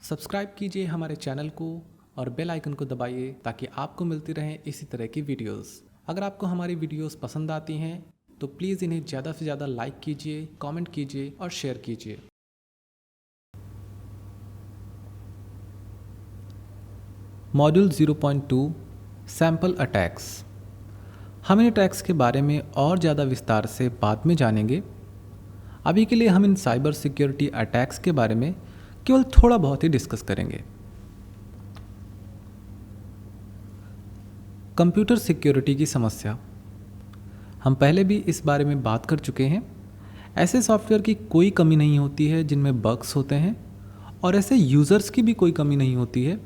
Subscribe कीजिए हमारे channel को और बेल आइकन को दबाइए ताकि आपको मिलती रहें इसी तरह की वीडियोस। अगर आपको हमारी वीडियोस पसंद आती हैं तो प्लीज़ इन्हें ज़्यादा से ज़्यादा लाइक कीजिए, कमेंट कीजिए और शेयर कीजिए। Module 0.2 sample attacks. हम इन अटैक्स के बारे में और ज़्यादा विस्तार से बाद में जानेंगे। अभी के लिए हम इन साइबर सिक्योरिटी अटैक्स के बारे में केवल थोड़ा बहुत ही डिस्कस करेंगे। कंप्यूटर सिक्योरिटी की समस्या, हम पहले भी इस बारे में बात कर चुके हैं। ऐसे सॉफ्टवेयर की कोई कमी नहीं होती है जिनमें बग्स होते हैं, और ऐसे यूज़र्स की भी कोई कमी नहीं होती है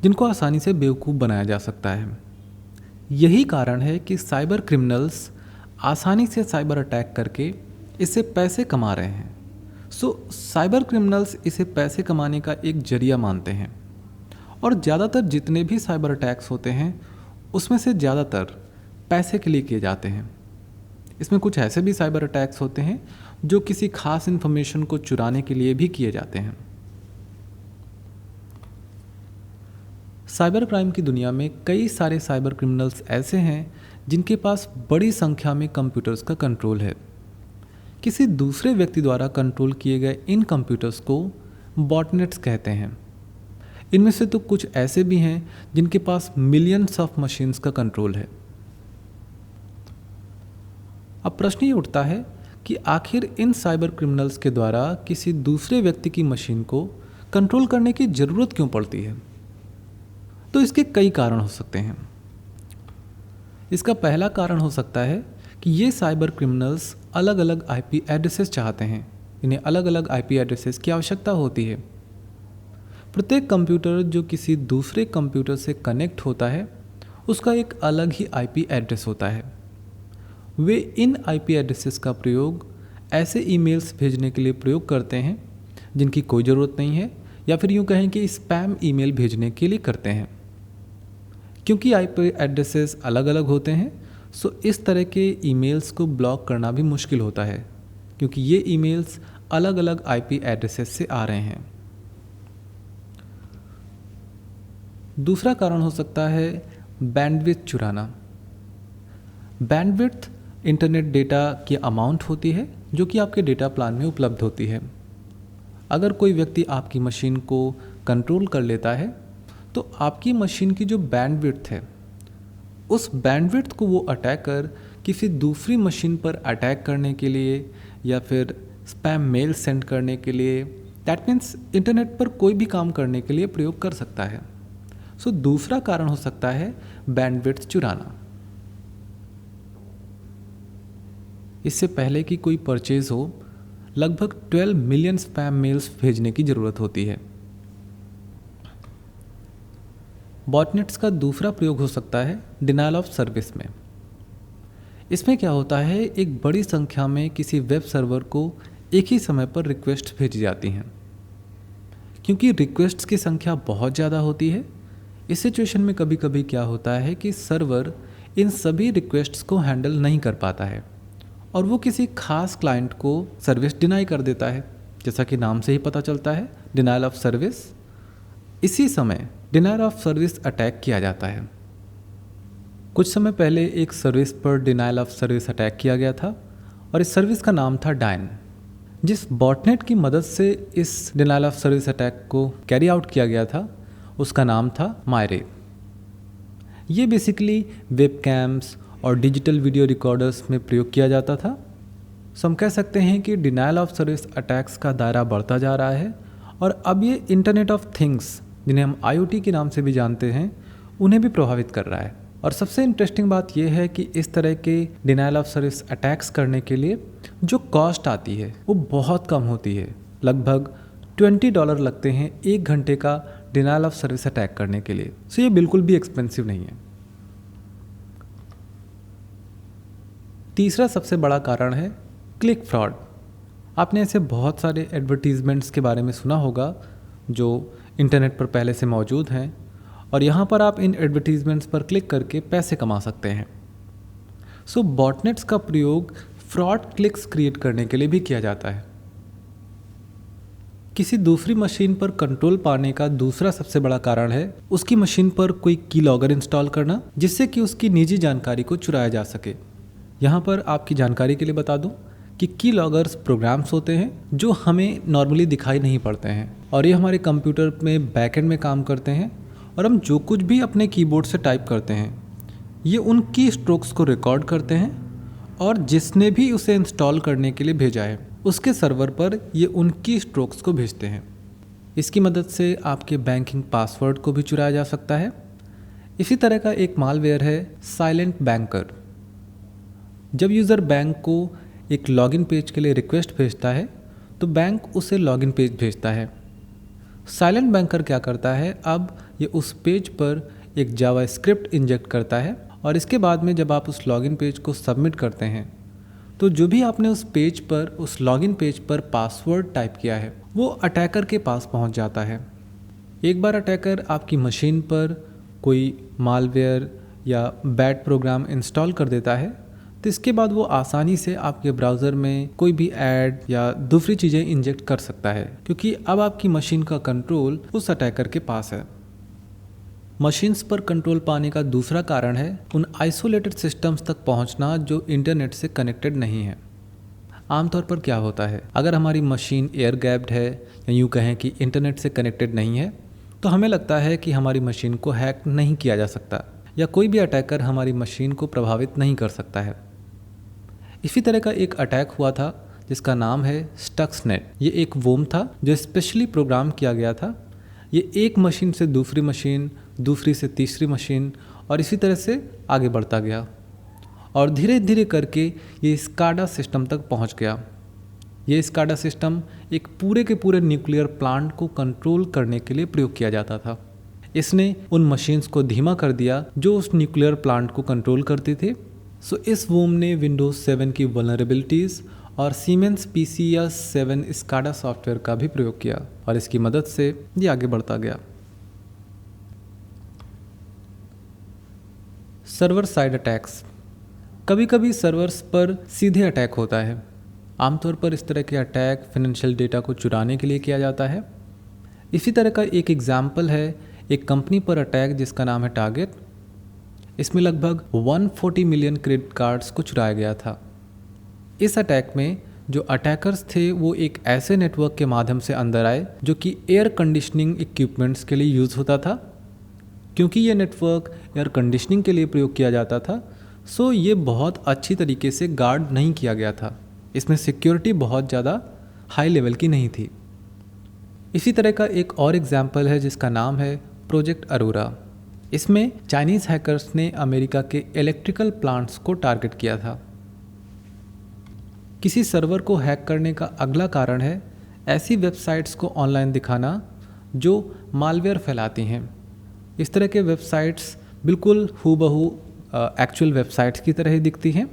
जिनको आसानी से बेवकूफ़ बनाया जा सकता है। यही कारण है कि साइबर क्रिमिनल्स आसानी से साइबर अटैक करके इससे पैसे कमा रहे हैं। साइबर क्रिमिनल्स इसे पैसे कमाने का एक जरिया मानते हैं, और ज़्यादातर जितने भी साइबर अटैक्स होते हैं उसमें से ज़्यादातर पैसे के लिए किए जाते हैं। इसमें कुछ ऐसे भी साइबर अटैक्स होते हैं जो किसी खास इन्फॉर्मेशन को चुराने के लिए भी किए जाते हैं। साइबर क्राइम की दुनिया में कई सारे साइबर क्रिमिनल्स ऐसे हैं जिनके पास बड़ी संख्या में कंप्यूटर्स का कंट्रोल है। किसी दूसरे व्यक्ति द्वारा कंट्रोल किए गए इन कंप्यूटर्स को बॉटनेट्स कहते हैं। इनमें से तो कुछ ऐसे भी हैं जिनके पास मिलियंस ऑफ मशीन्स का कंट्रोल है। अब प्रश्न ये उठता है कि आखिर इन साइबर क्रिमिनल्स के द्वारा किसी दूसरे व्यक्ति की मशीन को कंट्रोल करने की ज़रूरत क्यों पड़ती है? तो इसके कई कारण हो सकते हैं। इसका पहला कारण हो सकता है कि ये साइबर क्रिमिनल्स अलग अलग आईपी एड्रेसेस चाहते हैं। इन्हें अलग अलग आईपी एड्रेसेस की आवश्यकता होती है। प्रत्येक कंप्यूटर जो किसी दूसरे कंप्यूटर से कनेक्ट होता है उसका एक अलग ही आईपी एड्रेस होता है। वे इन आईपी एड्रेसेस का प्रयोग ऐसे ईमेल्स भेजने के लिए प्रयोग करते हैं जिनकी कोई ज़रूरत नहीं है, या फिर यूँ कहें कि स्पैम ईमेल भेजने के लिए करते हैं। क्योंकि आईपी एड्रेसेस अलग अलग होते हैं, इस तरह के ईमेल्स को ब्लॉक करना भी मुश्किल होता है, क्योंकि ये ईमेल्स अलग अलग आईपी एड्रेसेस से आ रहे हैं। दूसरा कारण हो सकता है बैंडविड्थ चुराना। बैंडविड्थ इंटरनेट डेटा की अमाउंट होती है जो कि आपके डेटा प्लान में उपलब्ध होती है। अगर कोई व्यक्ति आपकी मशीन को कंट्रोल कर लेता है तो आपकी मशीन की जो बैंडविड्थ है उस बैंडविड्थ को वो अटैकर किसी दूसरी मशीन पर अटैक करने के लिए या फिर स्पैम मेल सेंड करने के लिए, दैट मीन्स इंटरनेट पर कोई भी काम करने के लिए प्रयोग कर सकता है। दूसरा कारण हो सकता है बैंडविड्थ चुराना। इससे पहले कि कोई परचेज हो, लगभग 12 मिलियन स्पैम मेल्स भेजने की ज़रूरत होती है। बॉटनेट्स का दूसरा प्रयोग हो सकता है डिनायल ऑफ सर्विस में। इसमें क्या होता है, एक बड़ी संख्या में किसी वेब सर्वर को एक ही समय पर रिक्वेस्ट भेजी जाती हैं। क्योंकि रिक्वेस्ट्स की संख्या बहुत ज़्यादा होती है, इस सिचुएशन में कभी कभी क्या होता है कि सर्वर इन सभी रिक्वेस्ट्स को हैंडल नहीं कर पाता है और वो किसी खास क्लाइंट को सर्विस डिनाई कर देता है। जैसा कि नाम से ही पता चलता है, डिनायल ऑफ सर्विस। इसी समय डिनायल ऑफ सर्विस अटैक किया जाता है। कुछ समय पहले एक सर्विस पर डिनायल ऑफ सर्विस अटैक किया गया था और इस सर्विस का नाम था डायन। जिस बॉटनेट की मदद से इस डिनायल ऑफ सर्विस अटैक को कैरी आउट किया गया था उसका नाम था मायरे। ये बेसिकली वेब कैम्स और डिजिटल वीडियो रिकॉर्डर्स में प्रयोग किया जाता था। हम कह सकते हैं कि डिनायल ऑफ सर्विस अटैक्स का दायरा बढ़ता जा रहा है और अब ये इंटरनेट ऑफ थिंग्स, जिन्हें हम IoT के नाम से भी जानते हैं, उन्हें भी प्रभावित कर रहा है। और सबसे इंटरेस्टिंग बात यह है कि इस तरह के डिनायल ऑफ सर्विस अटैक्स करने के लिए जो कॉस्ट आती है वो बहुत कम होती है। लगभग $20 लगते हैं 1 घंटे का डिनायल ऑफ सर्विस अटैक करने के लिए। ये बिल्कुल भी एक्सपेंसिव नहीं है। तीसरा सबसे बड़ा कारण है क्लिक फ्रॉड। आपने ऐसे बहुत सारे एडवर्टीजमेंट्स के बारे में सुना होगा जो इंटरनेट पर पहले से मौजूद हैं, और यहाँ पर आप इन एडवर्टीजमेंट्स पर क्लिक करके पैसे कमा सकते हैं। बॉटनेट्स का प्रयोग फ्रॉड क्लिक्स क्रिएट करने के लिए भी किया जाता है। किसी दूसरी मशीन पर कंट्रोल पाने का दूसरा सबसे बड़ा कारण है उसकी मशीन पर कोई की लॉगर इंस्टॉल करना, जिससे कि उसकी निजी जानकारी को चुराया जा सके। यहाँ पर आपकी जानकारी के लिए बता दूँ कि की लॉगर्स प्रोग्राम्स होते हैं जो हमें नॉर्मली दिखाई नहीं पड़ते हैं, और ये हमारे कंप्यूटर में बैकएंड में काम करते हैं, और हम जो कुछ भी अपने कीबोर्ड से टाइप करते हैं ये उन की स्ट्रोक्स को रिकॉर्ड करते हैं, और जिसने भी उसे इंस्टॉल करने के लिए भेजा है उसके सर्वर पर ये उनकी स्ट्रोक्स को भेजते हैं। इसकी मदद से आपके बैंकिंग पासवर्ड को भी चुराया जा सकता है। इसी तरह का एक मालवेयर है साइलेंट बैंकर। जब यूज़र बैंक को एक लॉगिन पेज के लिए रिक्वेस्ट भेजता है तो बैंक उसे लॉगिन पेज भेजता है। साइलेंट बैंकर क्या करता है, अब ये उस पेज पर एक जावा स्क्रिप्ट इंजेक्ट करता है, और इसके बाद में जब आप उस लॉगिन पेज को सबमिट करते हैं तो जो भी आपने उस पेज पर, उस लॉगिन पेज पर पासवर्ड टाइप किया है वो अटैकर के पास पहुंच जाता है। एक बार अटैकर आपकी मशीन पर कोई मालवेयर या बैड प्रोग्राम इंस्टॉल कर देता है तो इसके बाद वो आसानी से आपके ब्राउज़र में कोई भी ऐड या दूसरी चीज़ें इंजेक्ट कर सकता है, क्योंकि अब आपकी मशीन का कंट्रोल उस अटैकर के पास है। मशीन्स पर कंट्रोल पाने का दूसरा कारण है उन आइसोलेटेड सिस्टम्स तक पहुंचना जो इंटरनेट से कनेक्टेड नहीं है। आमतौर पर क्या होता है, अगर हमारी मशीन एयर गैप्ड है या यूँ कहें कि इंटरनेट से कनेक्टेड नहीं है तो हमें लगता है कि हमारी मशीन को हैक नहीं किया जा सकता या कोई भी अटैकर हमारी मशीन को प्रभावित नहीं कर सकता है। इसी तरह का एक अटैक हुआ था जिसका नाम है स्टक्सनेट। ये एक वोम था जो स्पेशली प्रोग्राम किया गया था। ये एक मशीन से दूसरी मशीन, दूसरी से तीसरी मशीन और इसी तरह से आगे बढ़ता गया, और धीरे धीरे करके ये स्काडा सिस्टम तक पहुंच गया। ये स्काडा सिस्टम एक पूरे के पूरे न्यूक्लियर प्लांट को कंट्रोल करने के लिए प्रयोग किया जाता था। इसने उन मशीन्स को धीमा कर दिया जो उस न्यूक्लियर प्लांट को कंट्रोल करते थे। सो इस वोम ने विंडोज़ 7 की वल्नरेबिलिटीज़ और सीमेंस PCS 7 स्काडा सॉफ्टवेयर का भी प्रयोग किया, और इसकी मदद से ये आगे बढ़ता गया। Server side attacks. कभी कभी सर्वर्स पर सीधे अटैक होता है। आमतौर पर इस तरह के अटैक फाइनेंशियल डेटा को चुराने के लिए किया जाता है। इसी तरह का एक एग्जाम्पल है एक कंपनी पर अटैक जिसका नाम है टारगेट। इसमें लगभग 140 मिलियन क्रेडिट कार्ड्स को चुराया गया था। इस अटैक में जो अटैकर्स थे वो एक ऐसे नेटवर्क के माध्यम से अंदर आए जो कि एयर कंडीशनिंग इक्विपमेंट्स के लिए यूज़ होता था। क्योंकि ये नेटवर्क एयर कंडीशनिंग के लिए प्रयोग किया जाता था, सो ये बहुत अच्छी तरीके से गार्ड नहीं किया गया था। इसमें सिक्योरिटी बहुत ज़्यादा हाई लेवल की नहीं थी। इसी तरह का एक और एग्जाम्पल है जिसका नाम है प्रोजेक्ट अरोरा। इसमें चाइनीज़ हैकर्स ने अमेरिका के इलेक्ट्रिकल प्लांट्स को टारगेट किया था। किसी सर्वर को हैक करने का अगला कारण है ऐसी वेबसाइट्स को ऑनलाइन दिखाना जो मालवेयर फैलाती हैं। इस तरह के वेबसाइट्स बिल्कुल हूबहू एक्चुअल वेबसाइट्स की तरह ही दिखती हैं,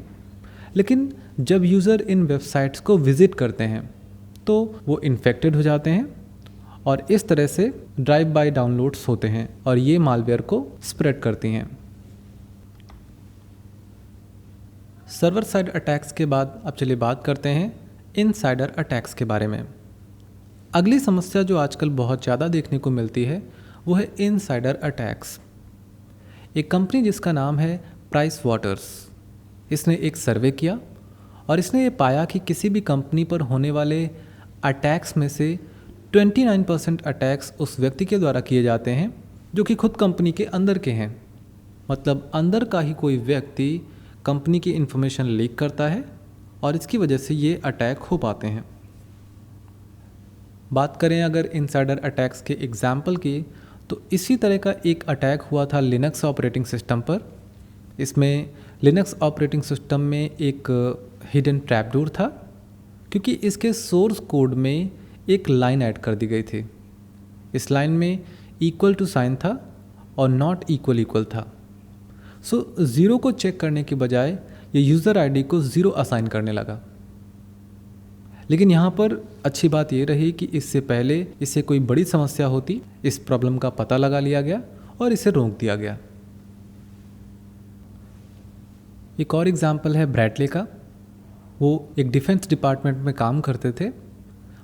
लेकिन जब यूज़र इन वेबसाइट्स को विज़िट करते हैं तो वो इन्फेक्टेड हो जाते हैं, और इस तरह से ड्राइव बाय डाउनलोड्स होते हैं और ये मालवेयर को स्प्रेड करती हैं। सर्वर साइड अटैक्स के बाद अब चलिए बात करते हैं इनसाइडर अटैक्स के बारे में। अगली समस्या जो आजकल बहुत ज़्यादा देखने को मिलती है वो है इनसाइडर अटैक्स। एक कंपनी जिसका नाम है प्राइस वाटर्स, इसने एक सर्वे किया और इसने ये पाया कि किसी भी कंपनी पर होने वाले अटैक्स में से 29% अटैक्स उस व्यक्ति के द्वारा किए जाते हैं जो कि खुद कंपनी के अंदर के हैं। मतलब अंदर का ही कोई व्यक्ति कंपनी की इन्फॉर्मेशन लीक करता है और इसकी वजह से ये अटैक हो पाते हैं। बात करें अगर इनसाइडर अटैक्स के एग्जाम्पल की, तो इसी तरह का एक अटैक हुआ था लिनक्स ऑपरेटिंग सिस्टम पर। इसमें लिनक्स ऑपरेटिंग सिस्टम में एक हिडन ट्रैपडोर था, क्योंकि इसके सोर्स कोड में एक लाइन ऐड कर दी गई थी। इस लाइन में इक्वल टू साइन था और नॉट इक्वल इक्वल था। सो ज़ीरो को चेक करने के बजाय ये यूज़र आईडी को ज़ीरो असाइन करने लगा। लेकिन यहाँ पर अच्छी बात ये रही कि इससे पहले इससे कोई बड़ी समस्या होती, इस प्रॉब्लम का पता लगा लिया गया और इसे रोक दिया गया। एक और एग्जाम्पल है ब्रैडले का। वो एक डिफेंस डिपार्टमेंट में काम करते थे।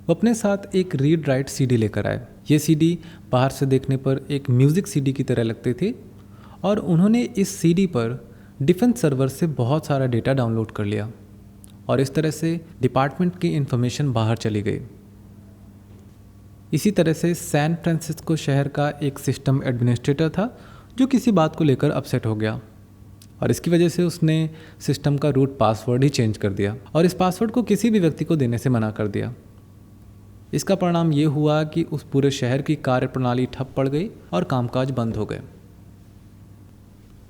वो अपने साथ एक रीड राइट सीडी लेकर आए। ये सीडी बाहर से देखने पर एक म्यूज़िक सीडी की तरह लगती थी और उन्होंने इस सीडी पर डिफेंस सर्वर से बहुत सारा डेटा डाउनलोड कर लिया और इस तरह से डिपार्टमेंट की इन्फॉर्मेशन बाहर चली गई। इसी तरह से सैन फ्रांसिस्को शहर का एक सिस्टम एडमिनिस्ट्रेटर था जो किसी बात को लेकर अपसेट हो गया और इसकी वजह से उसने सिस्टम का रूट पासवर्ड ही चेंज कर दिया और इस पासवर्ड को किसी भी व्यक्ति को देने से मना कर दिया। इसका परिणाम ये हुआ कि उस पूरे शहर की कार्य प्रणाली ठप पड़ गई और कामकाज बंद हो गए।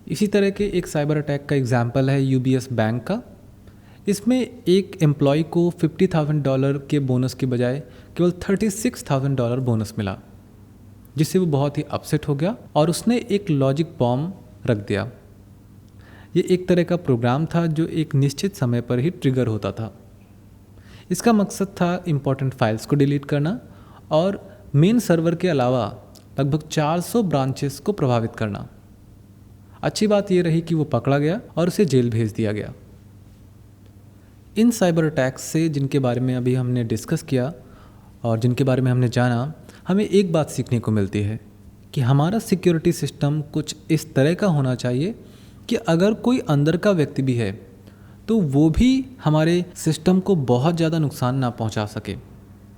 इसी तरह के एक साइबर अटैक का एग्जाम्पल है यूबीएस बैंक का। इसमें एक एम्प्लॉय को $50,000 के बोनस के बजाय केवल $36,000 बोनस मिला, जिससे वो बहुत ही अपसेट हो गया और उसने एक लॉजिक बॉम्ब रख दिया। ये एक तरह का प्रोग्राम था जो एक निश्चित समय पर ही ट्रिगर होता था। इसका मकसद था इम्पोर्टेंट फाइल्स को डिलीट करना और मेन सर्वर के अलावा लगभग 400 ब्रांचेस को प्रभावित करना। अच्छी बात यह रही कि वो पकड़ा गया और उसे जेल भेज दिया गया। इन साइबर अटैक्स से जिनके बारे में अभी हमने डिस्कस किया और जिनके बारे में हमने जाना, हमें एक बात सीखने को मिलती है कि हमारा सिक्योरिटी सिस्टम कुछ इस तरह का होना चाहिए कि अगर कोई अंदर का व्यक्ति भी है तो वो भी हमारे सिस्टम को बहुत ज़्यादा नुकसान ना पहुंचा सके,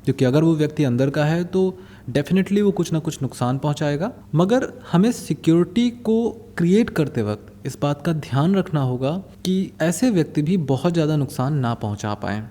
क्योंकि अगर वो व्यक्ति अंदर का है तो डेफिनेटली वो कुछ ना कुछ नुकसान पहुंचाएगा। मगर हमें सिक्योरिटी को क्रिएट करते वक्त इस बात का ध्यान रखना होगा कि ऐसे व्यक्ति भी बहुत ज़्यादा नुकसान ना पहुंचा पाएँ।